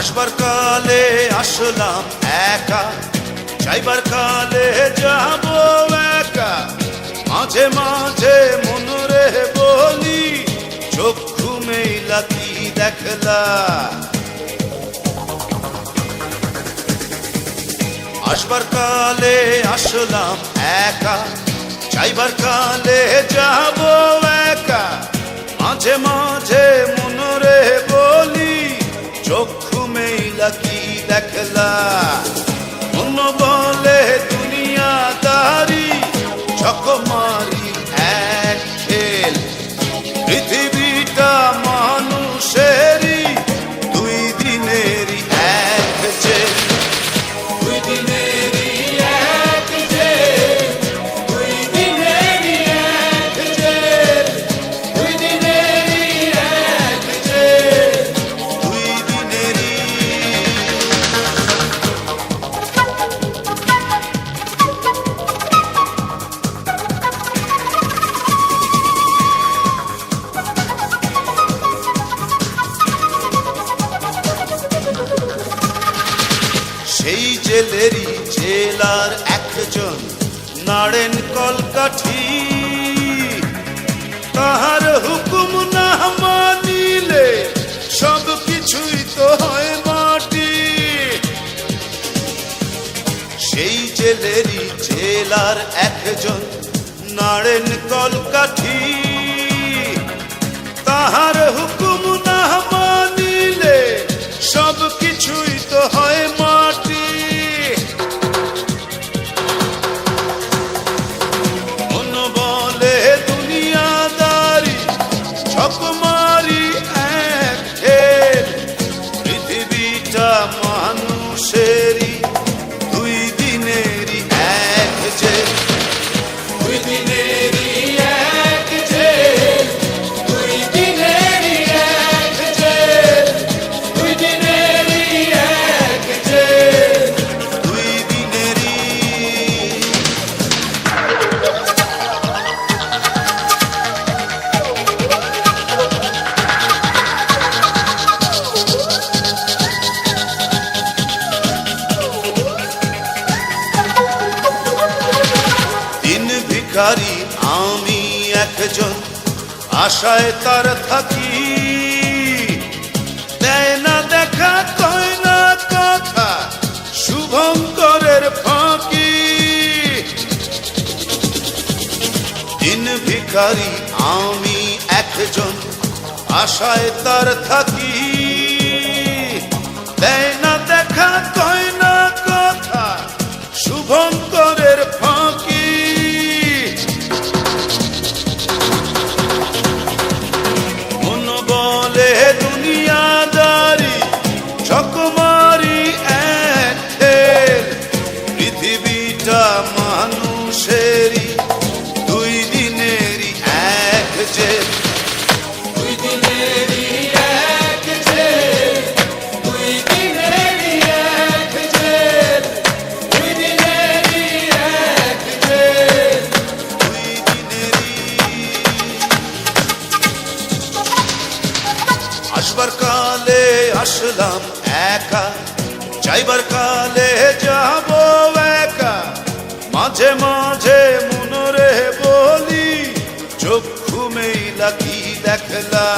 আসবার কালে আসলাম একা, যাইবার কালে যাব একা। মাঝে মাঝে মনরে বলি, চক্ষু মেলা কি দেখলা। আসবার কালে আসলাম একা, যাইবার কালে যাব একা। মাঝে মাঝে মনরে বলি, চক্ষু মেলা কি দেখলা। মন বলে দুনিয়াদারি, চকমারি এক খেল। পৃথিবীটা মানুষেরই, দুই দিনেরই এক জেল। দুই দিনেরই এক জেল, দুই দিনেরই এক জেল, দুই দিনেরই এক জেল, দুই দিনেরই। সেই জেলেরই জেলার একজন নাড়েন কলকাঠি। তাহার হুকুম না মানিলে সব কিছুই তো হয় মাটি। সেই জেলেরই জেলার একজন নাড়েন কলকাঠি। তাহার হুকুম না মানিলে সব কিছুই তো হয় মাটি। মন বলে দুনিয়াদারি, চকমারি এক খেল। পৃথিবীটা মানুষেরই, দুই দিনেরই এক জেল। দুই দিনেরই এক জেল, দুই দিনেরই এক জেল, দুই দিনেরই এক জেল, দুই দিনেরই। দিন ভিখারি আমি একজন, আশায় তার থাকি। দেয় না দেখা, কয় না কথা, শুভঙ্করের ফাঁকি। দিন ভিখারি আমি একজন, আশায় তার থাকি। দেয় না দেখা, কয় না কথা, শুভঙ্করের ফাঁকি। মন বলে দুনিয়াদারি, চকমারি এক খেল। পৃথিবীটা মানুষেরই, দুই দিনেরই এক জেল। দুই দিনেরই এক জেল, দুই দিনেরই এক জেল, দুই দিনেরই এক জেল, দুই দিনেরই। আসবার কালে আসলাম একা, যাইবার কালে যাব একা। মাঝে মাঝে মনরে বলি, চক্ষু মেলা কি দেখলা।